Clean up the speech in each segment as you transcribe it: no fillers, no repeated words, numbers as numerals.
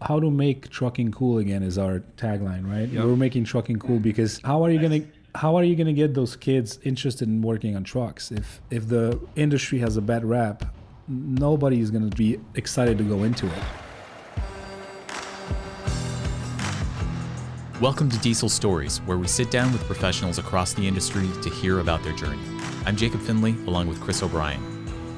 how to make trucking cool again is our tagline, right? Yep. We're making trucking cool because how are you gonna get those kids interested in working on trucks if the industry has a bad rap? Nobody is gonna be excited to go into it. Welcome to Diesel Stories, where we sit down with professionals across the industry to hear about their journey. I'm Jacob Finley, along with Chris O'Brien.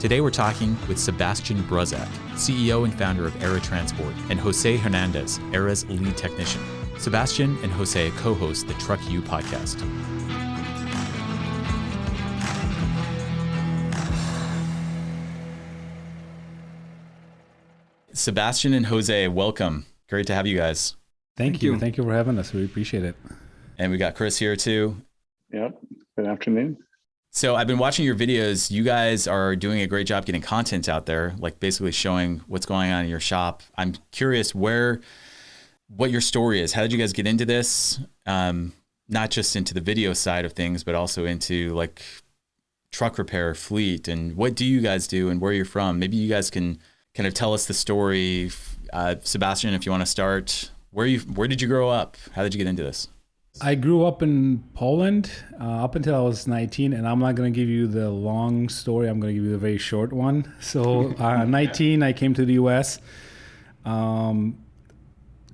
Today we're talking with Sebastion Brzek, CEO and founder of Era Transport, and Jose Hernandez, Era's lead technician. Sebastion and Jose co-host the TruckYoo podcast. Sebastion and Jose, welcome. Great to have you guys. Thank you. Thank you for having us. We appreciate it. And we got Chris here too. Yep. Good afternoon. So I've been watching your videos. You guys are doing a great job getting content out there, like basically showing what's going on in your shop. I'm curious what your story is. How did you guys get into this? Not just into the video side of things, but also into like truck repair, fleet, and what do you guys do and where you're from? Maybe you guys can kind of tell us the story. Sebastion, if you want to start, where did you grow up? How did you get into this? I grew up in Poland up until I was 19, and I'm not going to give you the long story. I'm going to give you the very short one. So 19, I came to the U.S. To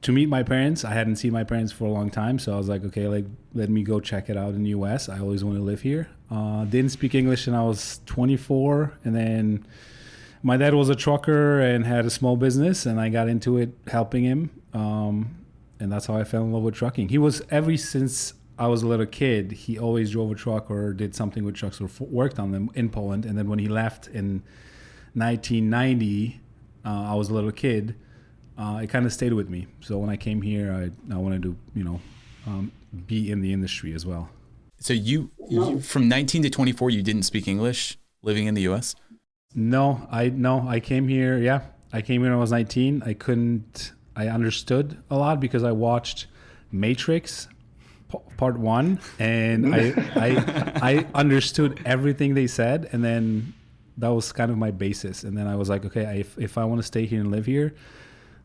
meet my parents. I hadn't seen my parents for a long time, so I was like, okay, let me go check it out in the U.S. I always want to live here. Didn't speak English when I was 24, and then my dad was a trucker and had a small business, and I got into it helping him. And that's how I fell in love with trucking. He was, ever since I was a little kid, he always drove a truck or did something with trucks or worked on them in Poland. And then when he left in 1990, I was a little kid, it kind of stayed with me. So when I came here, I wanted to, be in the industry as well. So you from 19 to 24, you didn't speak English living in the U.S.? No, I came here. Yeah, I came here when I was 19. I understood a lot because I watched Matrix Part 1, and I understood everything they said, and then that was kind of my basis. And then I was like, okay, if I want to stay here and live here,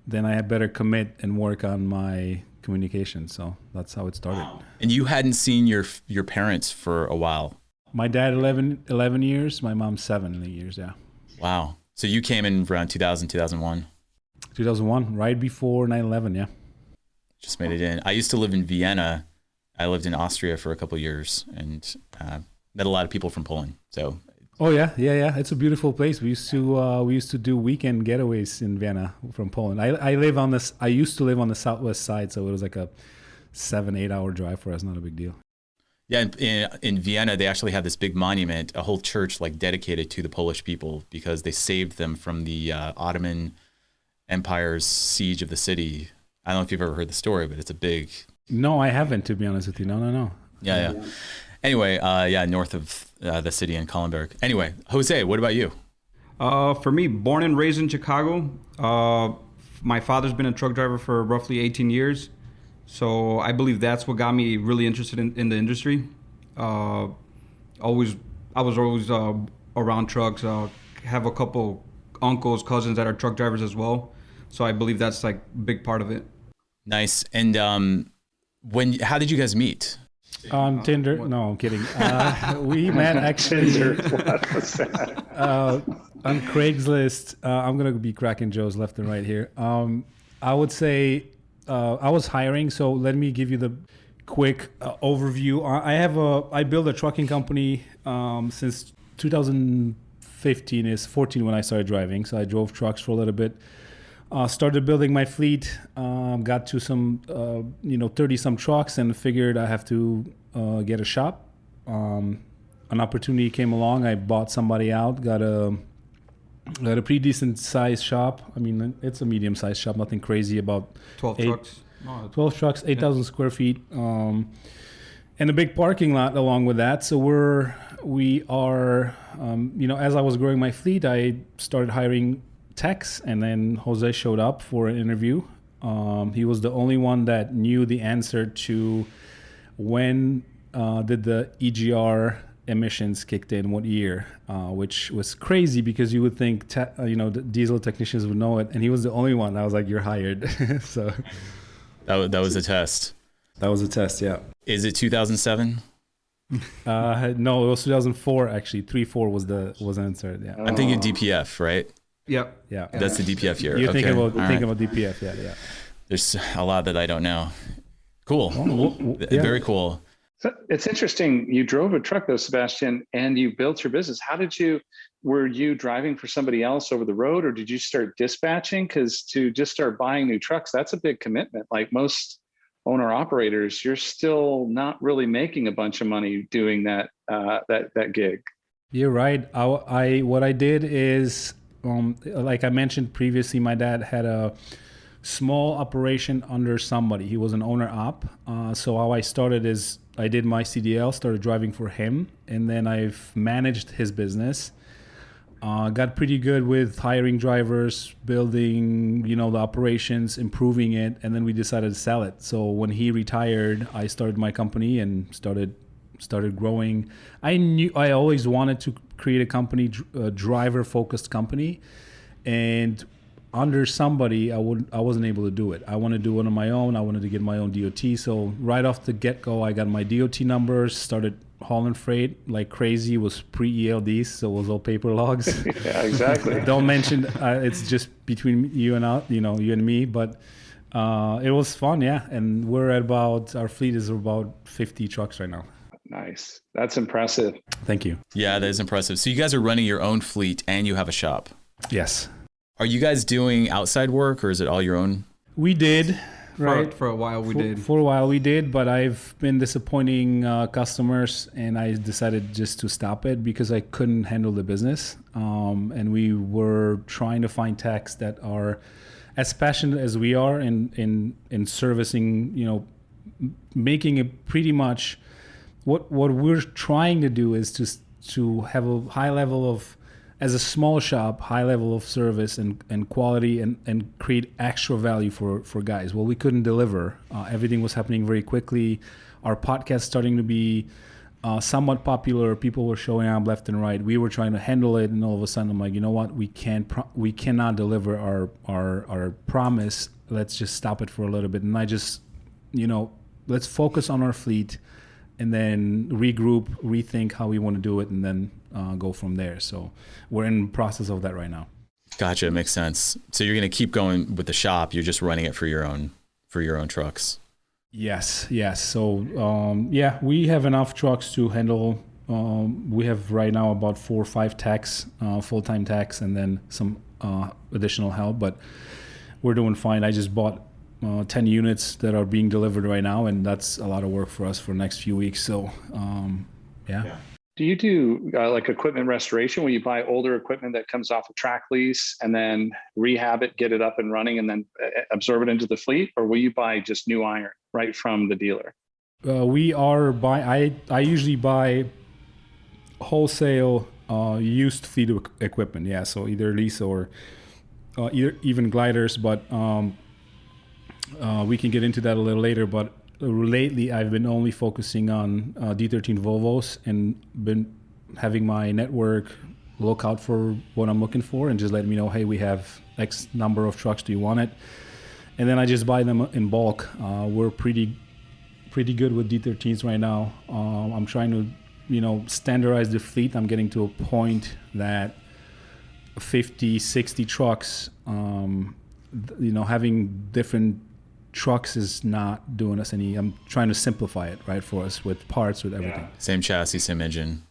then I had better commit and work on my communication. So that's how it started. Wow. And you hadn't seen your parents for a while? My dad 11 years, my mom 7 years, yeah. Wow. So you came in around 2000, 2001? 2001, right before 9/11, yeah. Just made it in. I used to live in Vienna. I lived in Austria for a couple of years and met a lot of people from Poland. So. Oh yeah. It's a beautiful place. We used to do weekend getaways in Vienna from Poland. I used to live on the southwest side, so it was like a 7-8 hour drive for us. Not a big deal. Yeah, in Vienna, they actually have this big monument, a whole church like dedicated to the Polish people because they saved them from the Ottoman Empire's siege of the city. I don't know if you've ever heard the story, but it's a big... No, I haven't, to be honest with you. No. Yeah. Anyway, north of the city in Kollenberg. Anyway, Jose, what about you? For me, born and raised in Chicago. My father's been a truck driver for roughly 18 years. So I believe that's what got me really interested in the industry. I was always around trucks. Have a couple uncles, cousins that are truck drivers as well. So I believe that's like a big part of it. Nice. And how did you guys meet? On Tinder? No, I'm kidding. We met actually on Craigslist. I'm going to be cracking jokes left and right here. I would say I was hiring, so let me give you the quick overview. I built a trucking company since 2015 is 14 when I started driving. So I drove trucks for a little bit. Started building my fleet, got to some 30 some trucks, and figured I have to get a shop. An opportunity came along. I bought somebody out, got a pretty decent sized shop. I mean, it's a medium sized shop, nothing crazy, about 12 trucks, 8,000 square feet, and a big parking lot along with that. So we are, as I was growing my fleet, I started hiring techs, and then Jose showed up for an interview. He was the only one that knew the answer to when did the EGR emissions kicked in, what year, which was crazy because you would think, the diesel technicians would know it. And he was the only one. I was like, you're hired. So that was a test. That was a test, yeah. Is it 2007? No, it was 2004 actually. 3-4 was the answer. Yeah. I'm thinking DPF, right? Yep. Yeah. That's the DPF year. You're okay. thinking about All right. DPF, yeah. There's a lot that I don't know. Cool. Yeah. Very cool. So it's interesting. You drove a truck though, Sebastian, and you built your business. Were you driving for somebody else over the road, or did you start dispatching? Because to just start buying new trucks, that's a big commitment. Like most owner operators, you're still not really making a bunch of money doing that gig. You're right. What I did is, like I mentioned previously, my dad had a small operation under somebody. He was an owner op. So how I started is I did my CDL, started driving for him, and then I've managed his business. Got pretty good with hiring drivers, building, the operations, improving it, and then we decided to sell it. So when he retired, I started my company and started growing. I always wanted to create a company, a driver-focused company, and under somebody, I wasn't able to do it. I wanted to do it on my own. I wanted to get my own DOT. So right off the get-go, I got my DOT numbers, started hauling freight like crazy. It was pre-ELDs, so it was all paper logs. Yeah, exactly. Don't mention it's just between you and me, but it was fun, yeah. And our fleet is about 50 trucks right now. Nice. That's impressive. Thank you. Yeah, that is impressive. So you guys are running your own fleet and you have a shop. Yes. Are you guys doing outside work or is it all your own? We did, right? For a while we did. For a while we did, but I've been disappointing customers, and I decided just to stop it because I couldn't handle the business. And we were trying to find techs that are as passionate as we are in servicing, making it pretty much what we're trying to do is to have a high level of, as a small shop, high level of service and quality and create extra value for guys. Well, we couldn't deliver. Everything was happening very quickly. Our podcast starting to be somewhat popular. People were showing up left and right. We were trying to handle it, and all of a sudden I'm like, you know what? We cannot deliver our promise. Let's just stop it for a little bit. And I just, let's focus on our fleet and then regroup, rethink how we want to do it, and then go from there. So we're in the process of that right now. Gotcha. Makes sense. So you're going to keep going with the shop. You're just running it for your own trucks. Yes. So, we have enough trucks to handle. We have right now about 4 or 5 techs, full-time techs, and then some additional help, but we're doing fine. I just bought 10 units that are being delivered right now, and that's a lot of work for us for the next few weeks. So, yeah. Do you do like equipment restoration where you buy older equipment that comes off a track lease and then rehab it, get it up and running, and then absorb it into the fleet? Or will you buy just new iron right from the dealer? I usually buy wholesale used fleet equipment. Yeah. So either lease or even gliders, but we can get into that a little later. But lately, I've been only focusing on D13 Volvos and been having my network look out for what I'm looking for and just let me know, hey, we have X number of trucks. Do you want it? And then I just buy them in bulk. We're pretty good with D13s right now. I'm trying to, standardize the fleet. I'm getting to a point that 50, 60 trucks, having different trucks is not doing us any. I'm trying to simplify it, right, for us with parts, with everything. Yeah. Same chassis, same engine.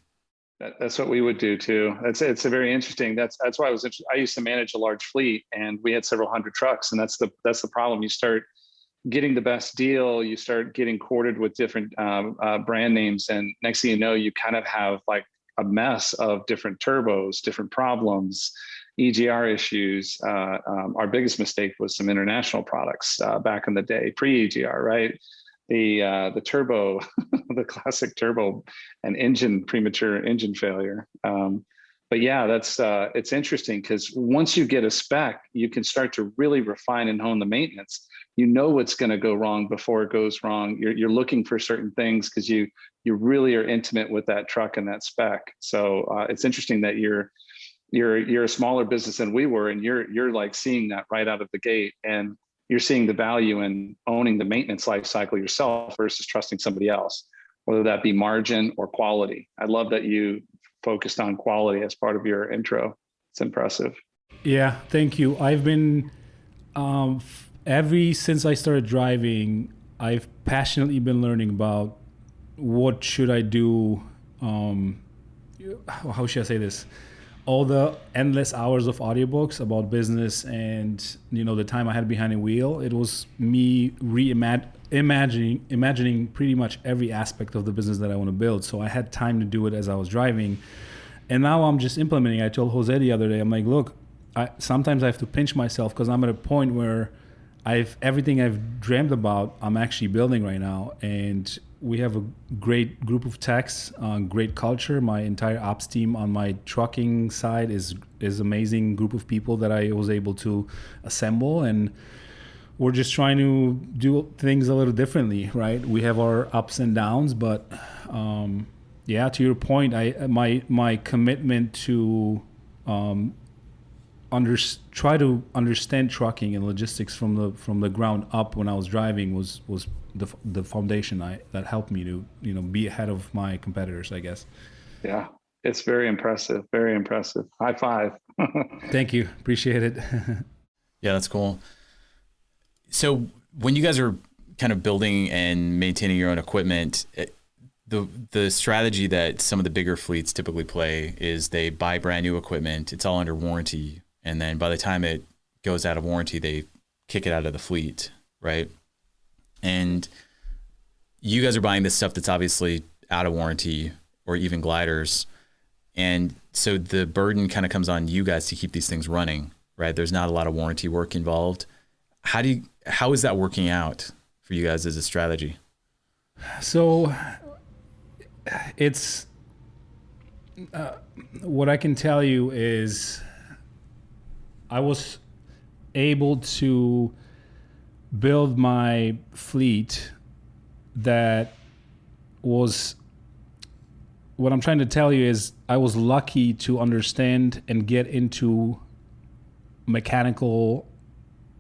That's what we would do too. It's a very interesting. That's why I used to manage a large fleet, and we had several hundred trucks, and that's the problem. You start getting the best deal, you start getting courted with different brand names, and next thing you know, you kind of have like a mess of different turbos, different problems, EGR issues. Our biggest mistake was some international products back in the day, pre-EGR, right? The turbo, the classic turbo and premature engine failure. But but yeah, that's it's interesting because once you get a spec, you can start to really refine and hone the maintenance. You know what's going to go wrong before it goes wrong. You're looking for certain things because you really are intimate with that truck and that spec. So it's interesting that you're a smaller business than we were, and you're like seeing that right out of the gate, and you're seeing the value in owning the maintenance life cycle yourself versus trusting somebody else, whether that be margin or quality. I love that you focused on quality as part of your intro. It's impressive. Yeah, thank you. I've been since I started driving, I've passionately been learning about what should I do. How should I say this? All the endless hours of audiobooks about business and the time I had behind a wheel, it was me imagining pretty much every aspect of the business that I want to build. So I had time to do it as I was driving, and now I'm just implementing. I told Jose the other day, I'm like, look, sometimes I have to pinch myself because I'm at a point where everything I've dreamt about, I'm actually building right now. And we have a great group of techs, great culture. My entire ops team on my trucking side is amazing group of people that I was able to assemble, and we're just trying to do things a little differently, right? We have our ups and downs, but yeah, to your point, my commitment to try to understand trucking and logistics from the ground up when I was driving was the foundation that helped me to be ahead of my competitors, I guess. Yeah, it's very impressive. Very impressive. High five. Thank you. Appreciate it. Yeah, that's cool. So when you guys are kind of building and maintaining your own equipment, the strategy that some of the bigger fleets typically play is they buy brand new equipment. It's all under warranty. And then by the time it goes out of warranty, they kick it out of the fleet, right? And you guys are buying this stuff that's obviously out of warranty, or even gliders. And so the burden kind of comes on you guys to keep these things running, right? There's not a lot of warranty work involved. How is that working out for you guys as a strategy? So it's what I can tell you is I was able to build my fleet that was, what I'm trying to tell you is I was lucky to understand and get into mechanical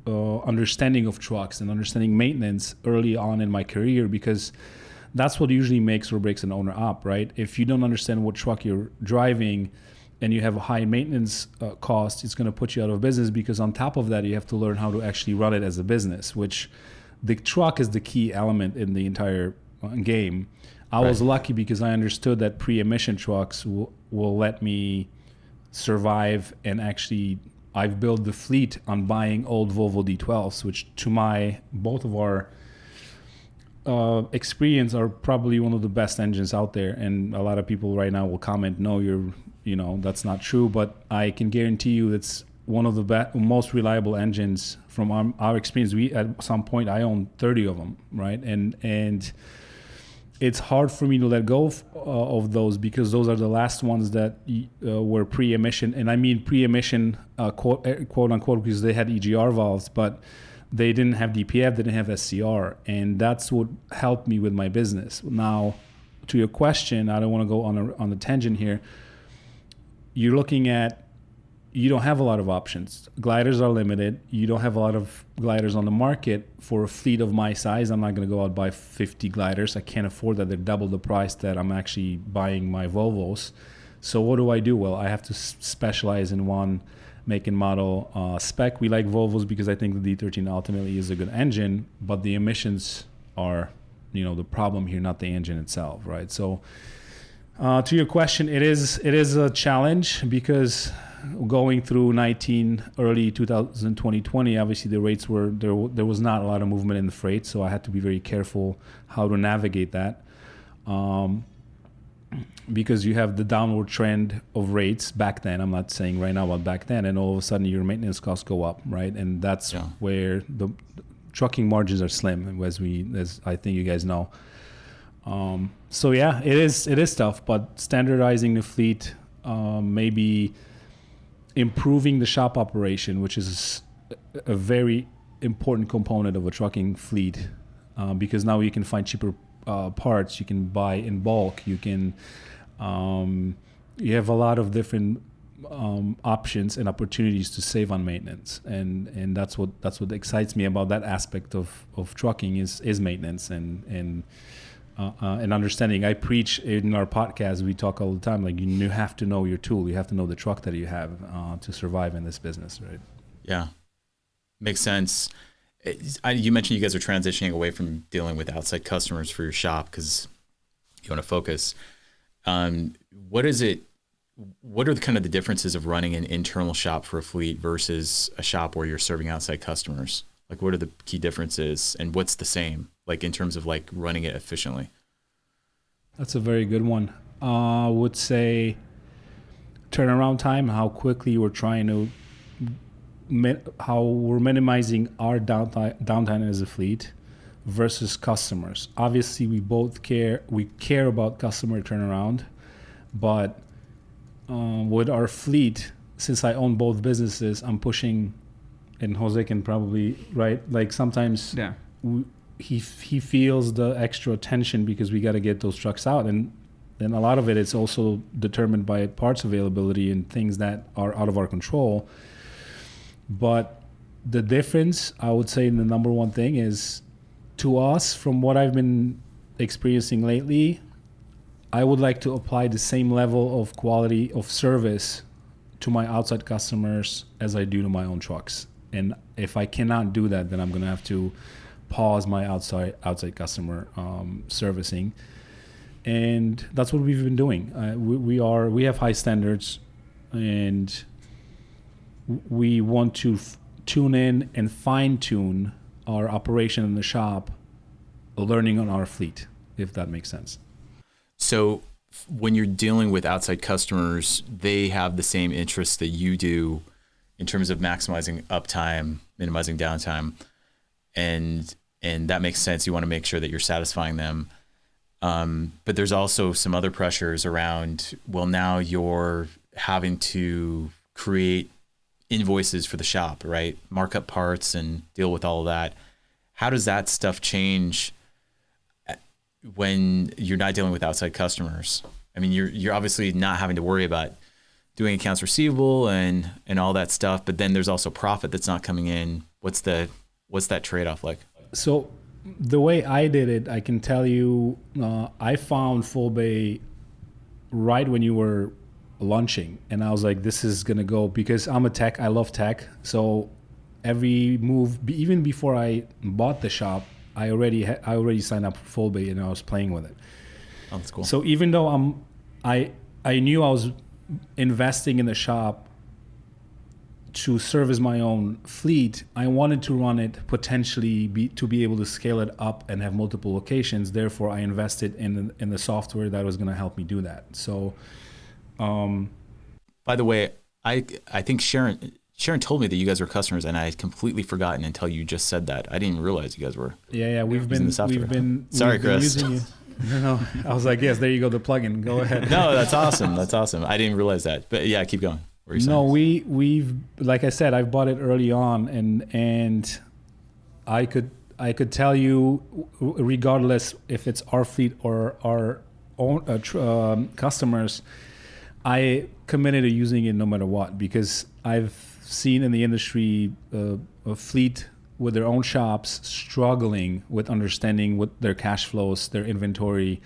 understanding of trucks and understanding maintenance early on in my career, because that's what usually makes or breaks an owner up, right? If you don't understand what truck you're driving and you have a high maintenance cost, it's going to put you out of business, because on top of that, you have to learn how to actually run it as a business, which the truck is the key element in the entire game. I was lucky because I understood that pre-emission trucks will let me survive, and actually I've built the fleet on buying old Volvo D12s, which to both of our experience are probably one of the best engines out there. And a lot of people right now will comment, no, that's not true, but I can guarantee you it's one of the most reliable engines from our experience. At some point I owned 30 of them, right? And it's hard for me to let go of those, because those are the last ones that were pre-emission. And I mean pre-emission, quote unquote, because they had EGR valves, but they didn't have DPF, they didn't have SCR. And that's what helped me with my business. Now, to your question, I don't want to go on a tangent here. You're looking at, you don't have a lot of options. Gliders are limited. You don't have a lot of gliders on the market. For a fleet of my size, I'm not going to go out and buy 50 gliders. I can't afford that. They're double the price that I'm actually buying my Volvos. So what do? Well, I have to specialize in one make and model spec. We like Volvos because I think the D13 ultimately is a good engine, but the emissions are, the problem here, not the engine itself, right? So to your question, it is a challenge, because going through early 2020, obviously the rates were there was not a lot of movement in the freight, so I had to be very careful how to navigate that, because you have the downward trend of rates back then. I'm not saying right now, but back then, and all of a sudden your maintenance costs go up, right? And that's where the trucking margins are slim, as I think you guys know. So yeah, it is tough, but standardizing the fleet maybe improving the shop operation, which is a very important component of a trucking fleet, because now you can find cheaper parts, you can buy in bulk, you can you have a lot of different options and opportunities to save on maintenance, and that's what excites me about that aspect of trucking is maintenance and understanding. I preach in our podcast, we talk all the time, like you have to know your tool, you have to know the truck that you have to survive in this business, right? Yeah, makes sense. You mentioned you guys are transitioning away from dealing with outside customers for your shop because you want to focus. What are kind of the differences of running an internal shop for a fleet versus a shop where you're serving outside customers? Like, what are the key differences, and what's the same, like in terms of like running it efficiently? That's a very good one. I would say turnaround time, how quickly we're trying to, how we're minimizing our downtime as a fleet versus customers. Obviously, we care about customer turnaround, but with our fleet, since I own both businesses, I'm pushing, and Jose can probably, right? Like sometimes he feels the extra tension because we got to get those trucks out, and then a lot of it's also determined by parts availability and things that are out of our control. But the difference, I would say, the number one thing is, to us, from what I've been experiencing lately, I would like to apply the same level of quality of service to my outside customers as I do to my own trucks. And if I cannot do that, then I'm going to have to pause my outside customer servicing. And that's what we've been doing. We have high standards, and we want to tune in and fine tune our operation in the shop, learning on our fleet, if that makes sense. So when you're dealing with outside customers, they have the same interests that you do in terms of maximizing uptime, minimizing downtime, and that makes sense. You want to make sure that you're satisfying them. But there's also some other pressures around, well, now you're having to create invoices for the shop, right? Mark up parts and deal with all of that. How does that stuff change when you're not dealing with outside customers? I mean, you're obviously not having to worry about doing accounts receivable and all that stuff, but then there's also profit that's not coming in. What's that trade-off like? So the way I did it, I can tell you, I found Full Bay right when you were launching, and I was like, this is gonna go, because I'm a tech, I love tech. So every move, even before I bought the shop, I already signed up for Full Bay, and I was playing with it. Oh, that's cool. So even though I knew I was investing in the shop to service my own fleet, I wanted to run it potentially to be able to scale it up and have multiple locations. Therefore, I invested in the software that was going to help me do that. So, by the way, I think Sharon told me that you guys were customers, and I had completely forgotten until you just said that. I didn't even realize you guys were. Yeah, we've been Sorry, Chris. Using you. No, I was like, yes, there you go, the plugin. Go ahead. No, that's awesome. That's awesome. I didn't realize that, but yeah, keep going. No, we've like I said, I've bought it early on, and I could tell you, regardless if it's our fleet or our own customers, I committed to using it no matter what, because I've seen in the industry a fleet with their own shops struggling with understanding what their cash flows, their inventory,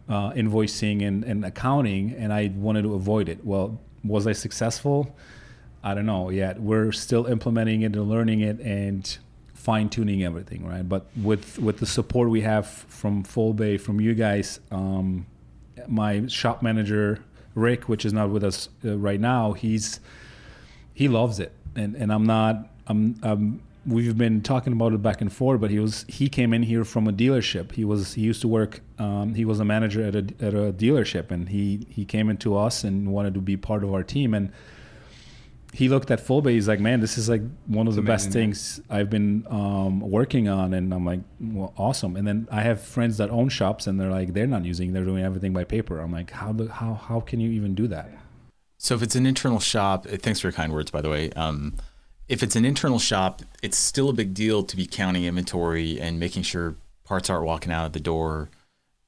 invoicing and accounting, and I wanted to avoid it. Well, was I successful? I don't know yet. We're still implementing it and learning it and fine-tuning everything, right? But with the support we have from Full Bay, from you guys, my shop manager Rick, which is not with us right now, he loves it, and we've been talking about it back and forth, but he came in here from a dealership. He used to work, he was a manager at a dealership, and he came into us and wanted to be part of our team. And he looked at Full Bay, he's like, man, this is like one of the best things I've been working on. And I'm like, well, awesome. And then I have friends that own shops, and they're like, they're not using, they're doing everything by paper. I'm like, how can you even do that? So if it's an internal shop, thanks for your kind words, by the way. If it's an internal shop, it's still a big deal to be counting inventory and making sure parts aren't walking out of the door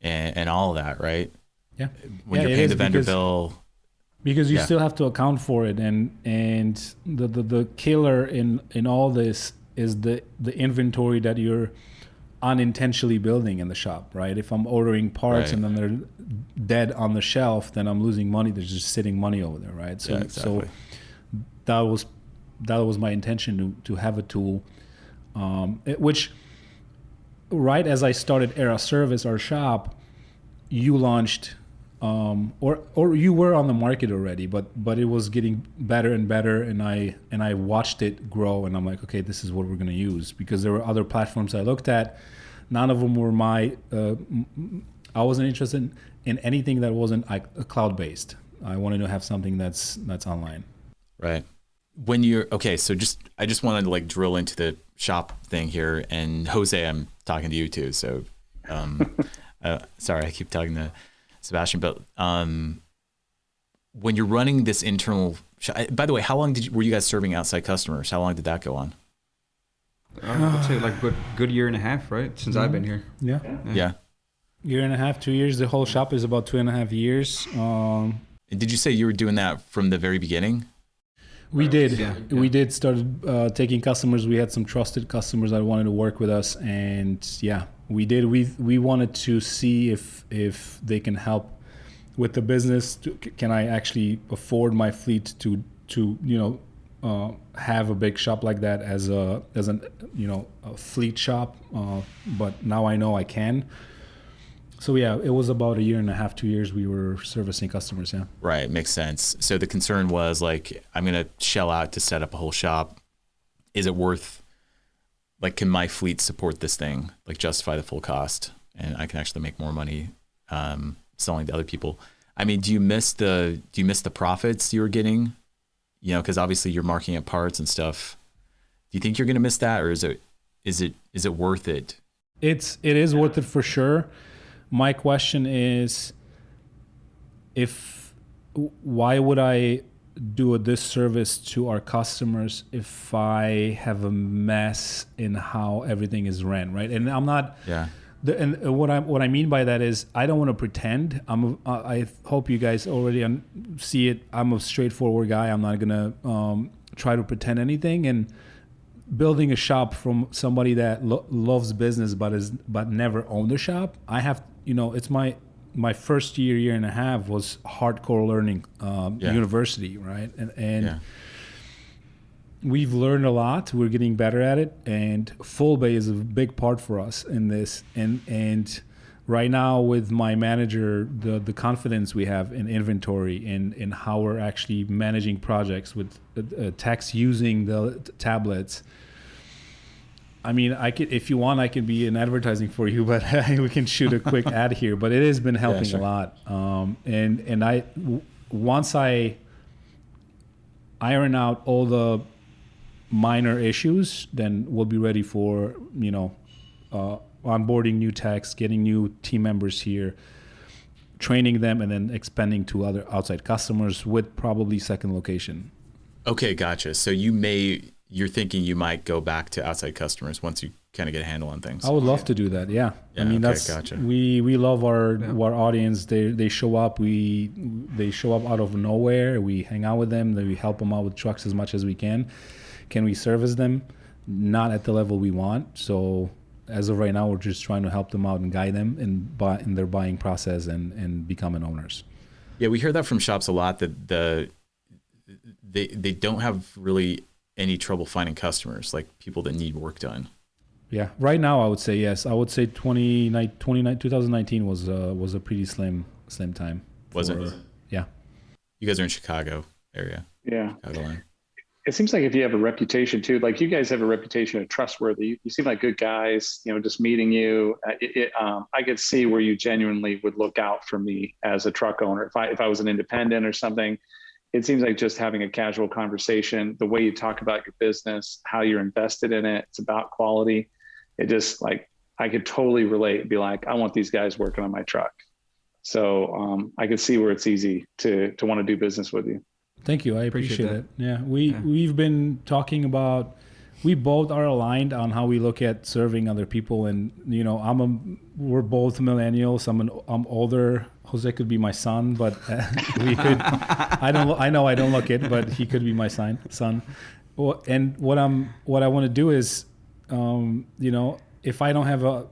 and all of that, right? Yeah. When you're paying the vendor bill. Because you still have to account for it, and the killer in all this is the inventory that you're unintentionally building in the shop, right? If I'm ordering parts and then they're dead on the shelf, then I'm losing money. There's just sitting money over there, right? So exactly. So that was my intention to have a tool, which right as I started Era Service, our shop, you launched. Or you were on the market already, but it was getting better and better, and I watched it grow, and I'm like, okay, this is what we're gonna use, because there were other platforms I looked at. None of them were I wasn't interested in anything that wasn't cloud based. I wanted to have something that's online. Right. When so I just wanted to like drill into the shop thing here, and Jose, I'm talking to you too. So, sorry, I keep talking to Sebastion, but when you're running this internal by the way, how long were you guys serving outside customers? How long did that go on? I'd say like good year and a half, right? Since I've been here. Yeah. Year and a half, 2 years. The whole shop is about 2.5 years. Did you say you were doing that from the very beginning? We did. Yeah. We did started taking customers. We had some trusted customers that wanted to work with us, and we did. We wanted to see if they can help with the business. Can I actually afford my fleet to have a big shop like that as a fleet shop? But now I know I can. So it was about 1.5 2 years we were servicing customers. Yeah. Right, makes sense. So the concern was like, I'm gonna shell out to set up a whole shop. Is it worth? Like, can my fleet support this thing? Like, justify the full cost, and I can actually make more money selling to other people. I mean, do you miss the profits you were getting? Because obviously you're marking up parts and stuff. Do you think you're gonna miss that, or is it worth it? It is worth it for sure. My question is, why would I do a disservice to our customers if I have a mess in how everything is ran, right? And I'm not. Yeah. And what I mean by that is, I don't want to pretend. I hope you guys already see it. I'm a straightforward guy. I'm not gonna try to pretend anything. And building a shop from somebody that loves business but never owned a shop, I have. It's my first year and a half was hardcore learning university, right? And we've learned a lot. We're getting better at it, and full bay is a big part for us in this. And right now with my manager, the confidence we have in inventory and in how we're actually managing projects with techs using the tablets. I mean, if you want, I can be in advertising for you, but we can shoot a quick ad here. But it has been helping a lot. Once I iron out all the minor issues, then we'll be ready for onboarding new techs, getting new team members here, training them, and then expanding to other outside customers with probably second location. Okay, gotcha. So you're thinking you might go back to outside customers once you kind of get a handle on things. I would love to do that. Yeah. I mean, gotcha. We love our audience. They show up. They show up out of nowhere. We hang out with them. We help them out with trucks as much as we can. Can we service them? Not at the level we want. So as of right now, we're just trying to help them out and guide them in their buying process and becoming owners. Yeah, we hear that from shops a lot, that they don't have really any trouble finding customers, like people that need work done. Yeah, right now I would say yes. I would say 2019 was a pretty slim time. Was it? Yeah. You guys are in Chicago area. Yeah. Chicagoland. It seems like if you have a reputation too, like you guys have a reputation of trustworthy. You seem like good guys. Just meeting you, I could see where you genuinely would look out for me as a truck owner. If I was an independent or something. It seems like just having a casual conversation, the way you talk about your business, how you're invested in it, it's about quality. It just like, I could totally relate and be like, I want these guys working on my truck. So I could see where it's easy to want to do business with you. Thank you. I appreciate it. Yeah, we've been talking about. We both are aligned on how we look at serving other people, and we're both millennials. I'm older. Jose could be my son, but we could. I know I don't look it, but he could be my son. Well, and what I want to do is, if I don't have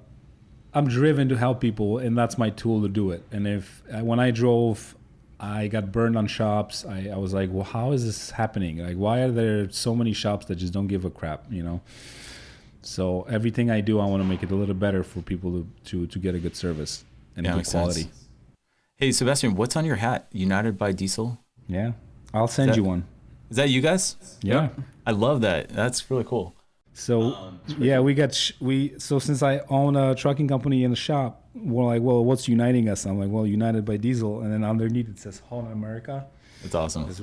I'm driven to help people, and that's my tool to do it. And when I drove, I got burned on shops. I was like, well, how is this happening? Like, why are there so many shops that just don't give a crap, So everything I do, I want to make it a little better for people to get a good service and good quality. Sense. Hey, Sebastion, what's on your hat? United by Diesel? Yeah, I'll send you one. Is that you guys? Yeah. I love that. That's really cool. So so since I own a trucking company in the shop, we're like, well, what's uniting us? I'm like, well, United by Diesel, and then underneath it says Holland America. That's awesome. Because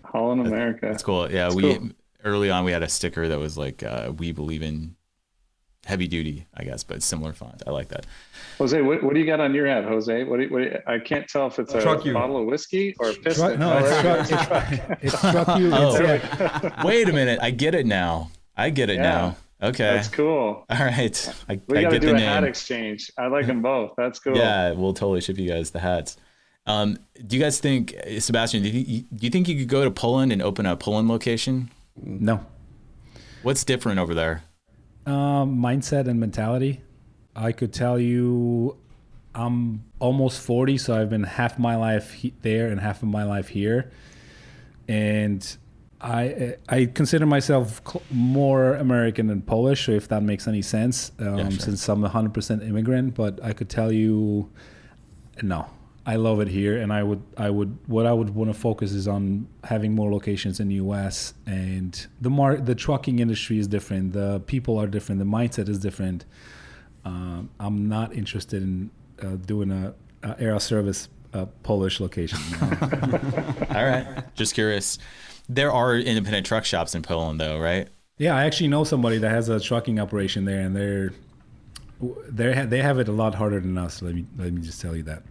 Holland America. That's cool. Yeah, early on we had a sticker that was like, we believe in heavy duty, I guess, but similar font. I like that. Jose, what do you got on your hat, Jose? I can't tell if it's a bottle of whiskey or a piston. It's TruckYoo. Oh. Wait a minute. I get it now. Now. Okay. That's cool. All right. We got to do a hat exchange. I like them both. That's cool. Yeah, we'll totally ship you guys the hats. Do you guys think, Sebastion, do you think you could go to Poland and open a Poland location? No. What's different over there? Mindset and mentality. I could tell you I'm almost 40, so I've been half my life there and half of my life here. And I consider myself more American than Polish, so if that makes any sense, sure. Since I'm 100% immigrant. But I could tell you, no, I love it here, and what I would want to focus is on having more locations in the U.S. and the trucking industry is different, the people are different, the mindset is different. I'm not interested in doing a Era Service Polish location. All right, just curious. There are independent truck shops in Poland, though, right? Yeah, I actually know somebody that has a trucking operation there, and they have it a lot harder than us. Let me just tell you that.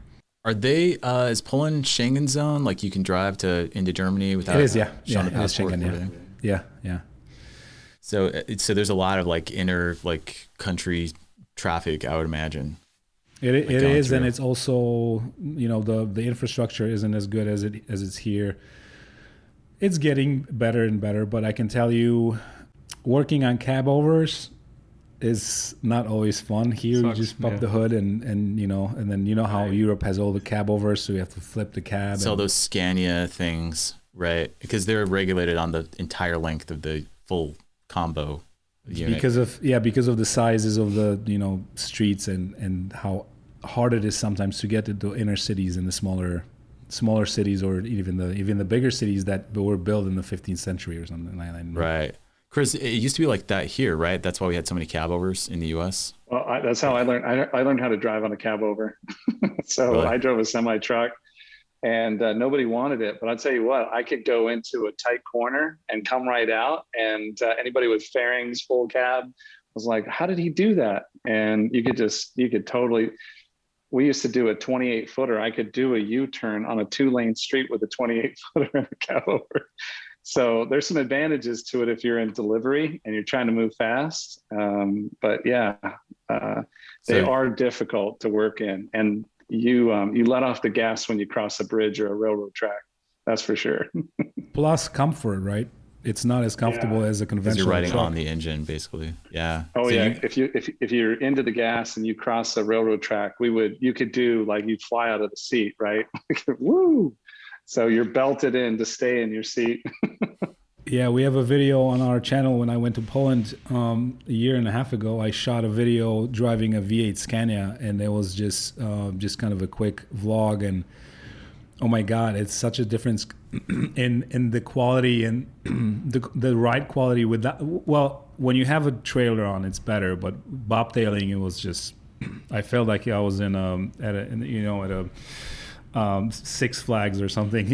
Are they? Is Poland Schengen zone? Like you can drive into Germany without? It is, yeah. Showing the passport. Schengen, yeah. So there's a lot of like country traffic, I would imagine. It is, through. And it's also the infrastructure isn't as good as it's here. It's getting better and better, but I can tell you, working on cab overs is not always fun. Here you just pop the hood and then how Europe has all the cab overs, so you have to flip the cab. So those Scania things, right? Because they're regulated on the entire length of the full combo unit. Because of the sizes of the streets and how hard it is sometimes to get into inner cities and the smaller cities, or even the bigger cities that were built in the 15th century or something like that. Right. Chris, it used to be like that here, right? That's why we had so many cab overs in the U.S. Well, that's how I learned. I learned how to drive on a cab over. So really? I drove a semi truck, and nobody wanted it. But I'll tell you what, I could go into a tight corner and come right out, and anybody with fairings, full cab, was like, "How did he do that?" And you could totally. We used to do a 28-footer. I could do a U-turn on a 2-lane street with a 28-footer and a cab over. So there's some advantages to it if you're in delivery and you're trying to move fast. But yeah, they are difficult to work in. And you let off the gas when you cross a bridge or a railroad track. That's for sure. Plus comfort, right? It's not as comfortable as a conventional you're riding truck. on the engine, basically. Yeah. Oh, so yeah. If you're into the gas and you cross a railroad track, you could do like you'd fly out of the seat, right? Woo! So you're belted in to stay in your seat. Yeah, we have a video on our channel. When I went to Poland a year and a half ago, I shot a video driving a V8 Scania, and it was just kind of a quick vlog. And oh my God, it's such a difference in the quality and the ride quality with that. Well, when you have a trailer on, it's better, but bobtailing, it was just, I felt like I was at a Six Flags or something,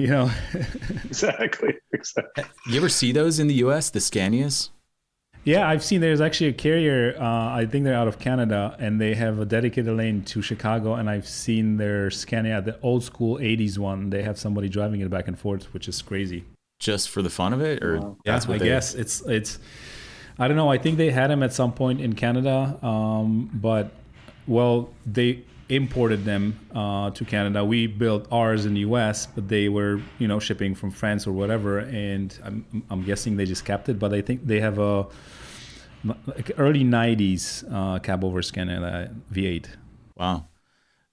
Exactly. You ever see those in the U.S., the Scanias? Yeah, I've seen there's actually a carrier. I think they're out of Canada, and they have a dedicated lane to Chicago. And I've seen their Scania, the old school '80s one. They have somebody driving it back and forth, which is crazy. Just for the fun of it, or Wow. that's Yeah, what I guess it's. I don't know. I think they had them at some point in Canada, but well, they imported them to Canada. We built ours in the U.S., but they were shipping from France or whatever, and I'm guessing they just kept it. But I think they have a like early '90s cab over Scania V8. Wow.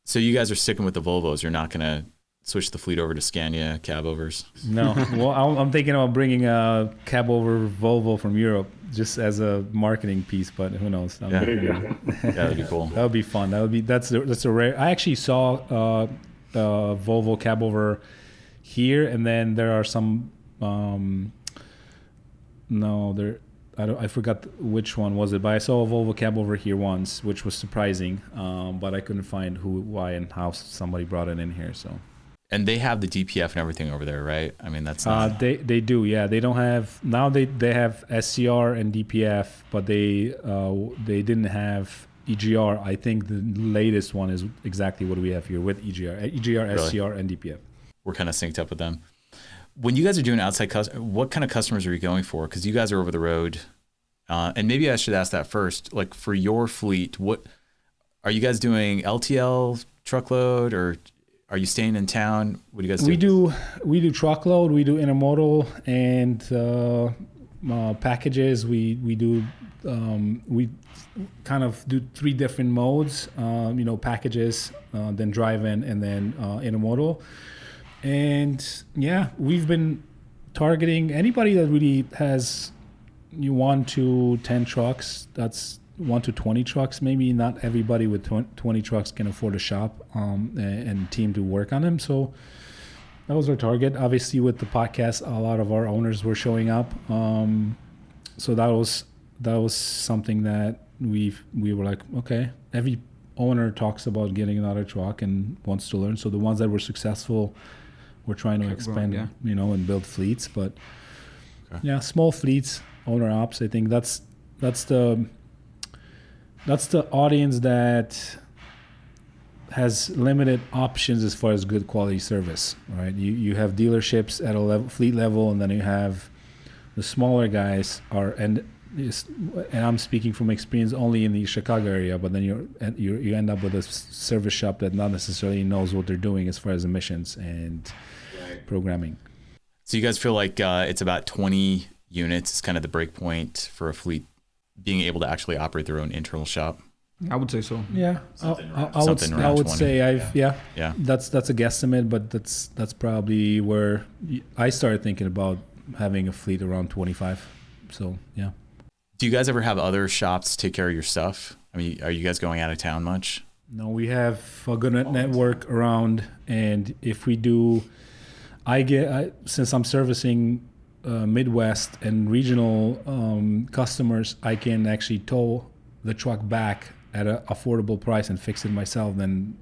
So you guys are sticking with the Volvos. You're not gonna switch the fleet over to Scania cab overs. No, well, I'm thinking about bringing a cab over Volvo from Europe just as a marketing piece, but who knows? Yeah, that'd be cool. That would be fun. That's a rare. I actually saw Volvo cab over here, and then there are some. I forgot which one was it, but I saw a Volvo cab over here once, which was surprising. But I couldn't find who, why, and how somebody brought it in here. So. And they have the DPF and everything over there, right? I mean, that's not... they do, yeah. They don't have now. They have SCR and DPF, but they didn't have EGR. I think the latest one is exactly what we have here with EGR, Really? SCR, and DPF. We're kind of synced up with them. When you guys are doing outside what kind of customers are you going for? Because you guys are over the road, and maybe I should ask that first. Like for your fleet, what are you guys doing? LTL, truckload, or are you staying in town? What do you guys do? We do truckload, we do intermodal, and packages. We kind of do 3 different modes. Packages, then drive-in, and then intermodal. And yeah, we've been targeting anybody that really has 1 to 10 trucks. That's 1 to 20 trucks. Maybe not everybody with 20 trucks can afford a shop and team to work on them. So that was our target. Obviously, with the podcast, a lot of our owners were showing up. So that was something that we were like, okay, every owner talks about getting another truck and wants to learn. So the ones that were successful, we're trying to expand, and build fleets. But yeah, small fleets, owner ops. I think that's the audience that has limited options as far as good quality service, right? You have dealerships at a fleet level, and then you have the smaller guys and I'm speaking from experience only in the Chicago area, but then you end up with a service shop that not necessarily knows what they're doing as far as emissions and programming. So you guys feel like it's about 20 units is kind of the break point for a fleet being able to actually operate their own internal shop? I would say so. Yeah, I would say that's a guesstimate, but that's probably where I started thinking about having a fleet around 25. So yeah. Do you guys ever have other shops take care of your stuff? I mean, are you guys going out of town much? No, we have a good network around, and if we do, since I'm servicing Midwest and regional customers, I can actually tow the truck back at an affordable price and fix it myself, then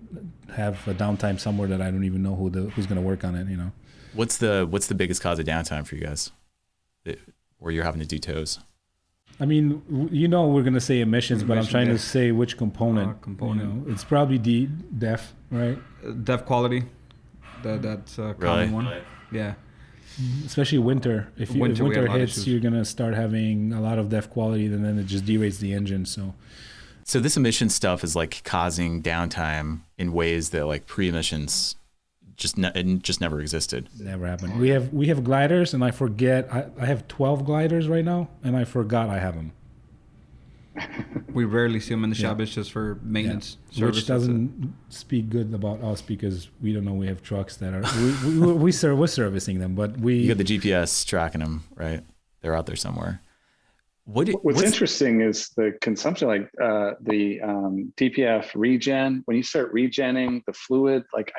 have a downtime somewhere that I don't even know who's going to work on it. What's the biggest cause of downtime for you guys, where you're having to do tows? I mean, we're going to say emissions, but I'm trying to say which component. It's probably the DEF, right? DEF quality. That's a common one. Really? Yeah. Especially winter. If winter hits, you're going to start having a lot of DEF quality, and then it just derates the engine. So this emission stuff is like causing downtime in ways that like pre-emissions just never existed. Never happened. We have gliders, and I forget. I have 12 gliders right now, and I forgot I have them. We rarely see them in the shop. It's just for maintenance. Service, which doesn't speak good about us because we don't know we have trucks that are we're servicing them, but you got the GPS tracking them, right? They're out there somewhere. What's interesting is the consumption, like the DPF regen. When you start regenning the fluid, like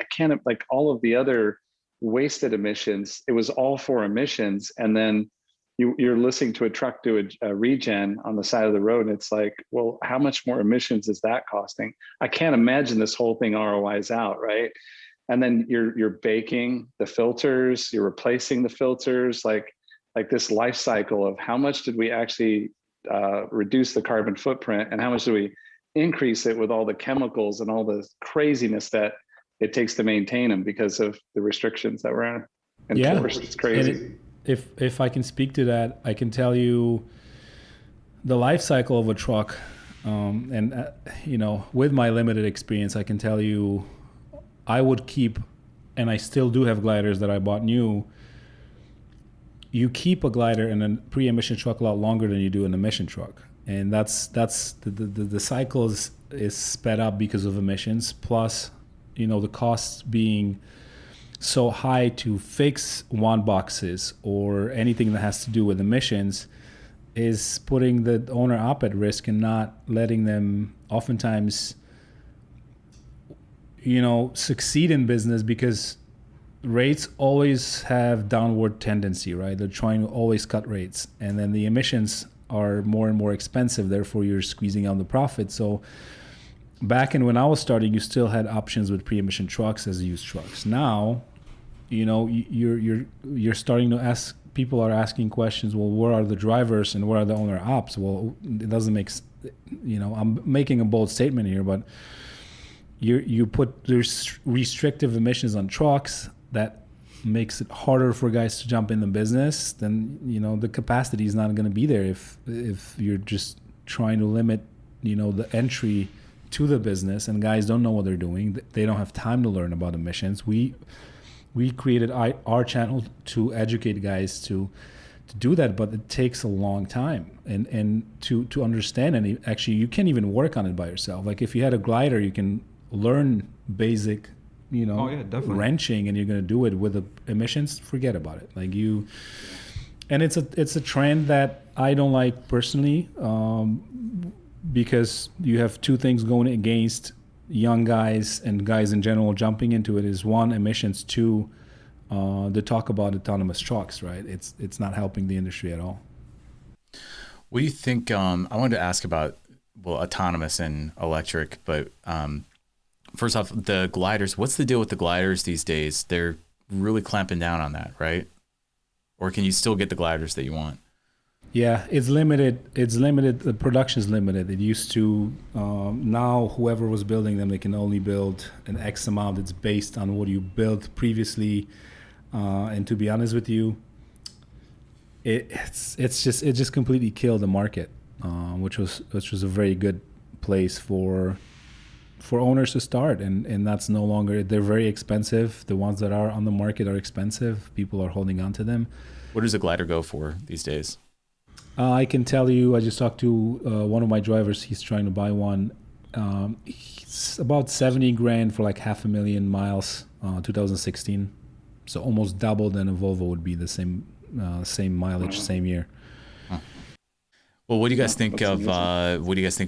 all of the other wasted emissions, it was all for emissions, and then you're listening to a truck do a regen on the side of the road, and it's like, well, how much more emissions is that costing? I can't imagine this whole thing ROIs out, right? And then you're baking the filters, you're replacing the filters, like this life cycle of how much did we actually reduce the carbon footprint, and how much do we increase it with all the chemicals and all the craziness that it takes to maintain them because of the restrictions that were enforced. It's crazy. If I can speak to that, I can tell you the life cycle of a truck, and with my limited experience, I can tell you I would keep, and I still do have gliders that I bought new. You keep a glider in a pre-emission truck a lot longer than you do an emission truck, and that's the cycle is sped up because of emissions, plus the costs being so high to fix WAN boxes or anything that has to do with emissions is putting the owner up at risk and not letting them oftentimes succeed in business, because rates always have downward tendency, right? They're trying to always cut rates, and then the emissions are more and more expensive, therefore you're squeezing out the profit. So back in when I was starting, you still had options with pre-emission trucks as used trucks. Now you're starting to ask, people are asking questions, well, where are the drivers and where are the owner ops? Well, it doesn't make, I'm making a bold statement here, but you put there's restrictive emissions on trucks that makes it harder for guys to jump in the business. Then the capacity is not going to be there if you're just trying to limit the entry to the business, and guys don't know what they're doing. They don't have time to learn about emissions. We created our channel to educate guys to do that, but it takes a long time and to understand. And actually, you can't even work on it by yourself. Like if you had a glider, you can learn basic, wrenching, and you're going to do it. With the emissions, forget about it. And it's a trend that I don't like personally, because you have two things going against young guys and guys in general jumping into it. Is one, emissions; two, the talk about autonomous trucks, right? It's not helping the industry at all. What do you think? I wanted to ask about autonomous and electric, but first off, the gliders. What's the deal with the gliders these days? They're really clamping down on that, right? Or can you still get the gliders that you want? Yeah, it's limited. The production is limited. It used to, now whoever was building them, they can only build an X amount. It's based on what you built previously. And to be honest with you, it just completely killed the market, which was a very good place for owners to start. And that's no longer, they're very expensive. The ones that are on the market are expensive. People are holding on to them. What does a glider go for these days? I can tell you, I just talked to one of my drivers. He's trying to buy one. It's about $70,000 for like 500,000 miles, 2016. So almost double than a Volvo would be, the same mileage, same year. Huh. Well, what do you guys think of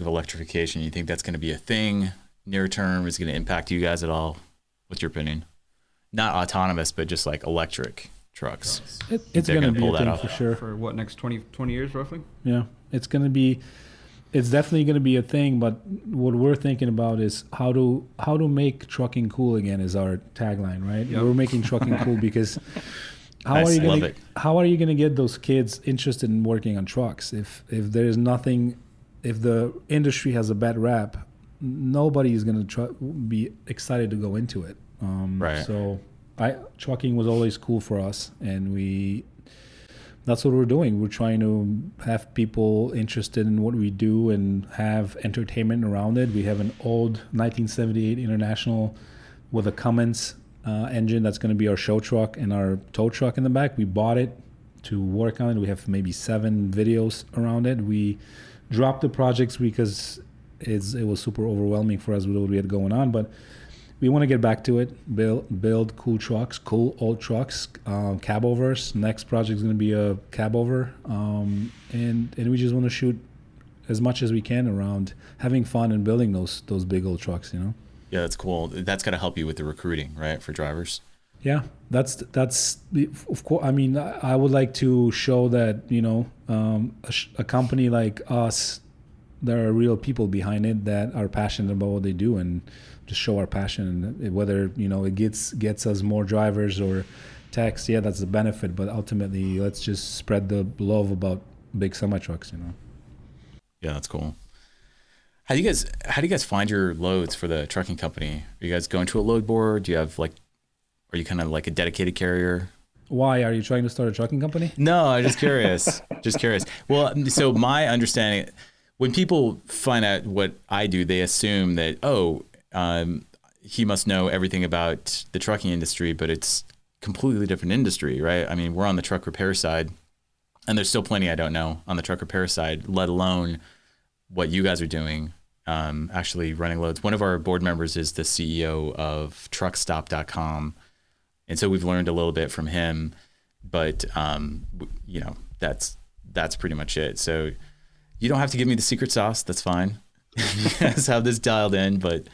electrification? You think that's going to be a thing near term? Is it going to impact you guys at all? What's your opinion? Not autonomous, but just like electric trucks. It's going to be a thing for sure. For what, next 20 years roughly? Yeah, it's definitely going to be a thing. But what we're thinking about is how to make trucking cool again is our tagline, right? Yep. We're making trucking cool because how are you going to get those kids interested in working on trucks if there's nothing, if the industry has a bad rap, nobody is going to be excited to go into it. Right. So trucking was always cool for us, and that's what we're doing. We're trying to have people interested in what we do and have entertainment around it. We have an old 1978 International with a Cummins engine that's going to be our show truck and our tow truck in the back. We bought it to work on it. We have maybe 7 videos around it. We dropped the projects because it was super overwhelming for us with what we had going on, but we want to get back to it, build cool trucks, cool old trucks, cab overs. Next project is going to be a cab over, and we just want to shoot as much as we can around having fun and building those big old trucks, Yeah, that's cool. That's got to help you with the recruiting, right, for drivers? Yeah, that's of course. I mean, I would like to show that a company like us, there are real people behind it that are passionate about what they do, and just show our passion. And whether it gets us more drivers or techs, yeah, that's the benefit. But ultimately, let's just spread the love about big semi trucks. Yeah, that's cool. How do you guys find your loads for the trucking company? Are you guys going to a load board? Do you have are you kind of like a dedicated carrier? Why are you trying to start a trucking company? No, I'm just curious. Just curious. Well, so my understanding, when people find out what I do, they assume that, he must know everything about the trucking industry, but it's completely different industry, right? I mean, we're on the truck repair side, and there's still plenty I don't know on the truck repair side, let alone what you guys are doing, actually running loads. One of our board members is the CEO of truckstop.com. And so we've learned a little bit from him, but that's pretty much it. So you don't have to give me the secret sauce. That's fine. You guys have this dialed in, but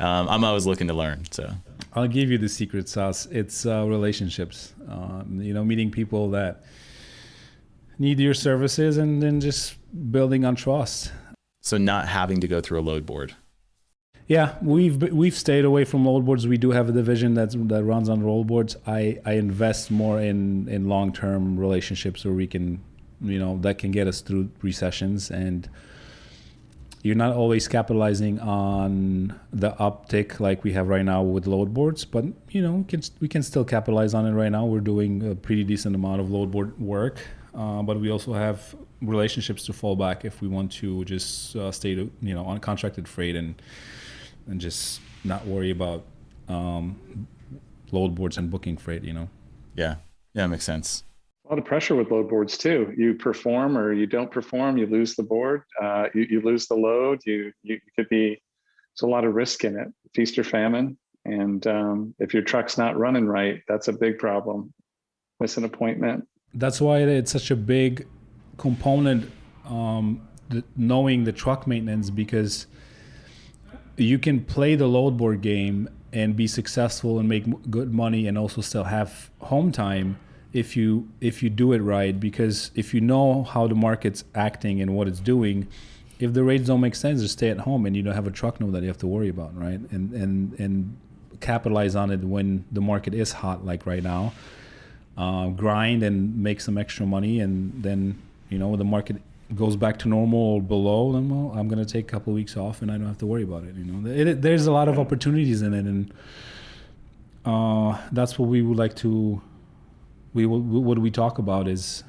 I'm always looking to learn. So I'll give you the secret sauce. It's relationships. Meeting people that need your services, and then just building on trust. So not having to go through a load board. Yeah, we've stayed away from load boards. We do have a division that runs on roll boards. I invest more in long-term relationships where we can, that can get us through recessions. And you're not always capitalizing on the uptick like we have right now with load boards, but we can still capitalize on it right now. We're doing a pretty decent amount of load board work, but we also have relationships to fall back if we want to just stay on contracted freight and just not worry about load boards and booking freight, Yeah, it makes sense. A lot of pressure with load boards too. You perform or you don't perform, you lose the board, you lose the load, you could be, there's a lot of risk in it, feast or famine. And if your truck's not running right, that's a big problem. Miss an appointment. That's why it's such a big component, knowing the truck maintenance, because you can play the load board game and be successful and make good money and also still have home time if you do it right. Because if you know how the market's acting and what it's doing, if the rates don't make sense, just stay at home and you don't have a truck note that you have to worry about, right? And capitalize on it when the market is hot, like right now. Grind and make some extra money, and then when the market goes back to normal or below, then I'm going to take a couple of weeks off and I don't have to worry about it. There's a lot of opportunities in it, and that's what we would like to. What we talk about is,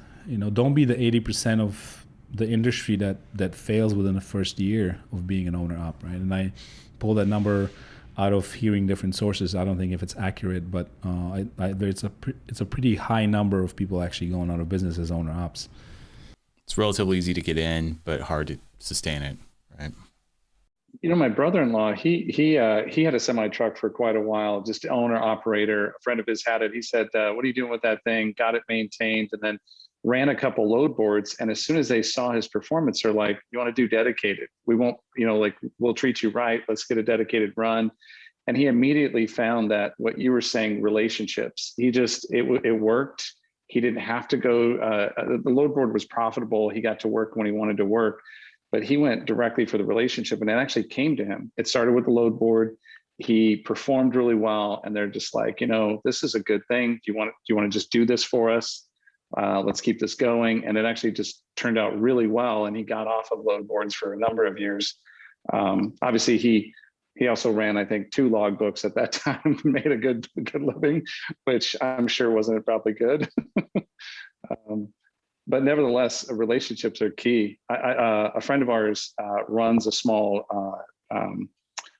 don't be the 80% of the industry that fails within the first year of being an owner op, right? And I pull that number out of hearing different sources. I don't think if it's accurate, but it's a pretty high number of people actually going out of business as owner ops. It's relatively easy to get in, but hard to sustain it, right? My brother-in-law, he had a semi truck for quite a while, just owner operator. A friend of his had it. He said, "What are you doing with that thing?" Got it maintained, and then ran a couple load boards. And as soon as they saw his performance, they're like, "You want to do dedicated? We won't, we'll treat you right. Let's get a dedicated run." And he immediately found that what you were saying, relationships. It worked. He didn't have to go. The load board was profitable. He got to work when he wanted to work, but he went directly for the relationship, and it actually came to him. It started with the load board. He performed really well, and they're just like, this is a good thing. Do you want to just do this for us? Let's keep this going. And it actually just turned out really well, and he got off of load boards for a number of years. Obviously, he also ran, I think, 2 log books at that time, made a good living, which I'm sure wasn't probably good. But nevertheless, relationships are key. A friend of ours runs a small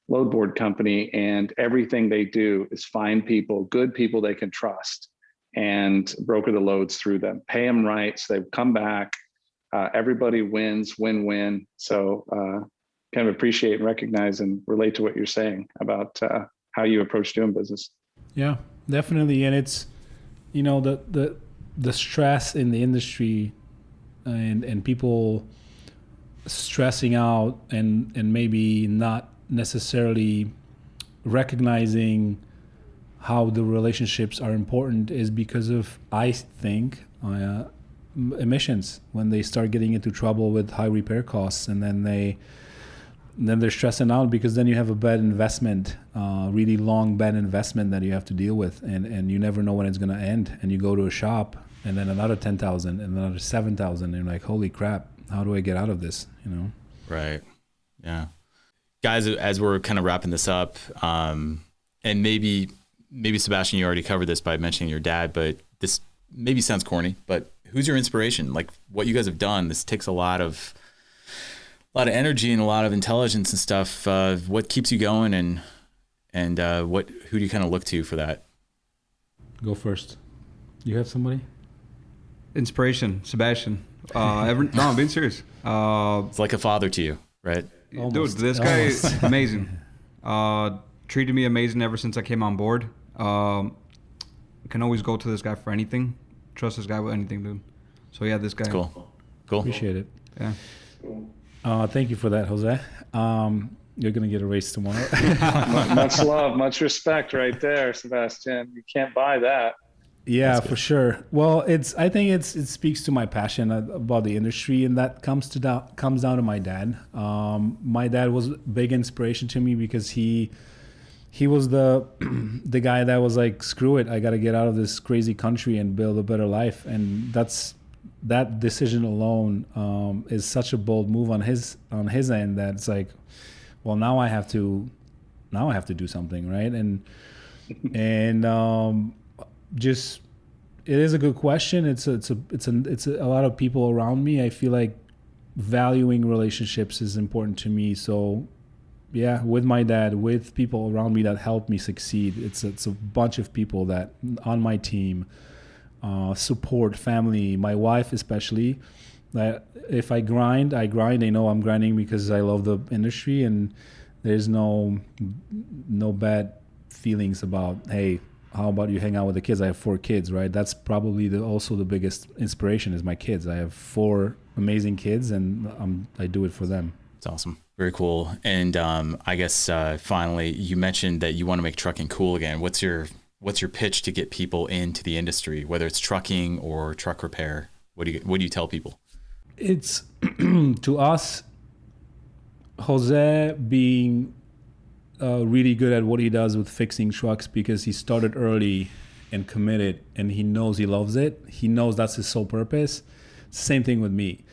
load board company, and everything they do is find people, good people they can trust, and broker the loads through them, pay them right so they come back. Everybody wins, win-win. So kind of appreciate and recognize and relate to what you're saying about how you approach doing business. Yeah, definitely. And it's, the stress in the industry and people stressing out and maybe not necessarily recognizing how the relationships are important is because of, I think, emissions. When they start getting into trouble with high repair costs, and then they're stressing out because then you have a bad investment, really long bad investment that you have to deal with, and you never know when it's going to end. And you go to a shop, and then another 10,000 and another 7,000, and you're like, holy crap, how do I get out of this? Right. Yeah. Guys, as we're kind of wrapping this up, and maybe Sebastion, you already covered this by mentioning your dad, but this maybe sounds corny, but who's your inspiration? Like what you guys have done, this takes a lot of energy and a lot of intelligence and stuff. What keeps you going, and who do you kind of look to for that? Go first. You have somebody? Inspiration, Sebastion. No, I'm being serious. It's like a father to you, right? Almost. Dude, this guy is amazing. Treated me amazing ever since I came on board. I can always go to this guy for anything. Trust this guy with anything, dude. So yeah, this guy. That's cool. Appreciate it. Yeah. Thank you for that, Jose. You're gonna get a race tomorrow. Much love, much respect, right there, Sebastion. You can't buy that. Yeah, for sure. Well, I think it speaks to my passion about the industry, and that comes down to my dad. My dad was a big inspiration to me because he was the guy that was like, screw it, I got to get out of this crazy country and build a better life. And that decision alone is such a bold move on his end that it's like, well, now I have to do something, right? And just, it is a good question. It's a lot of people around me. I feel like valuing relationships is important to me. So yeah, with my dad, with people around me that help me succeed. It's a bunch of people that on my team, support, family, my wife especially. That if I grind, they know I'm grinding because I love the industry, and there's no bad feelings about, hey, how about you hang out with the kids? I have 4 kids, right? That's probably also the biggest inspiration is my kids. I have 4 amazing kids, and I do it for them. It's awesome. Very cool. And I guess finally, you mentioned that you want to make trucking cool again. What's your pitch to get people into the industry, whether it's trucking or truck repair? What do you tell people? It's to us, Jose being really good at what he does with fixing trucks because he started early and committed, and he knows he loves it. He knows that's his sole purpose. Same thing with me.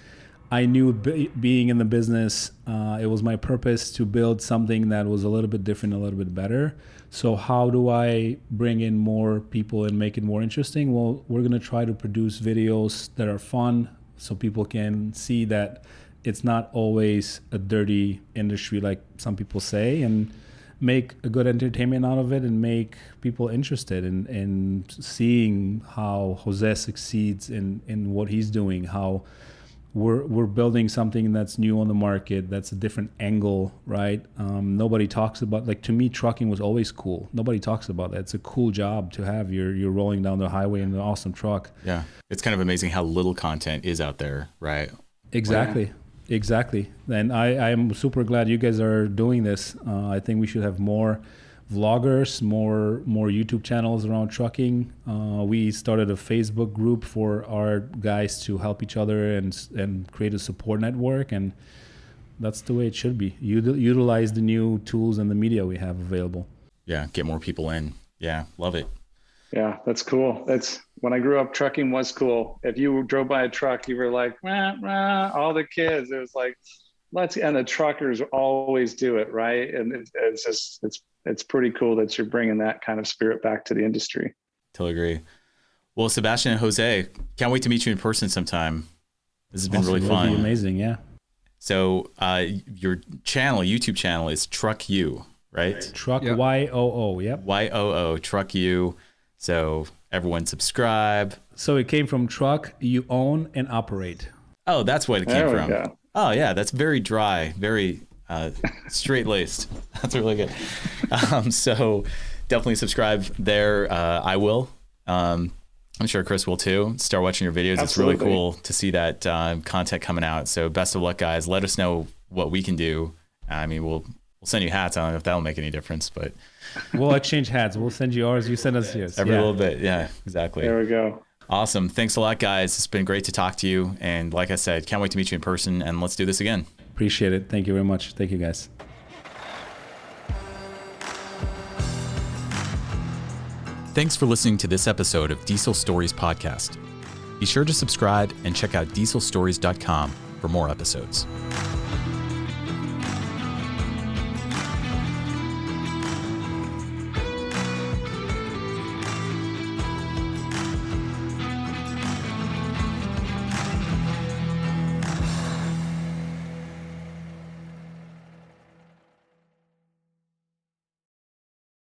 I knew being in the business, it was my purpose to build something that was a little bit different, a little bit better. So how do I bring in more people and make it more interesting? Well, we're going to try to produce videos that are fun so people can see that it's not always a dirty industry like some people say, and make a good entertainment out of it and make people interested in seeing how Jose succeeds in what he's doing, how we're building something that's new on the market, that's a different angle, right? Nobody talks about, like, to me, trucking was always cool. Nobody talks about that. It's a cool job to have. You're rolling down the highway in an awesome truck. Yeah. It's kind of amazing how little content is out there, right? Exactly. Exactly. And I am super glad you guys are doing this. I think we should have more vloggers, more YouTube channels around trucking. We started a Facebook group for our guys to help each other and create a support network, and that's the way it should be. Utilize the new tools and the media we have available. Yeah, get more people in. Yeah, love it. Yeah, that's cool. That's when I grew up, trucking was cool. If you drove by a truck, you were like, rah, rah, all the kids. It was like, and the truckers always do it, right? And it's pretty cool that you're bringing that kind of spirit back to the industry. Totally agree. Well, Sebastion and Jose, can't wait to meet you in person sometime. This has been really fun. It'll be amazing, yeah. So your YouTube channel is TruckYoo, right? Truck, yep. YOO, yep. YOO, TruckYoo. So everyone subscribe. So it came from truck you own and operate. Oh, that's what it came from. Go. Oh, yeah, that's very dry, very straight-laced. That's really good. So definitely subscribe there. I will. I'm sure Chris will too. Start watching your videos. Absolutely. It's really cool to see that content coming out. So best of luck, guys. Let us know what we can do. I mean, we'll send you hats. I don't know if that'll make any difference, but We'll exchange hats. We'll send you ours. You send us yours. every little bit. Yeah, exactly. There we go. Awesome. Thanks a lot, guys. It's been great to talk to you. And like I said, can't wait to meet you in person, and let's do this again. Appreciate it. Thank you very much. Thank you, guys. Thanks for listening to this episode of Diesel Stories Podcast. Be sure to subscribe and check out dieselstories.com for more episodes.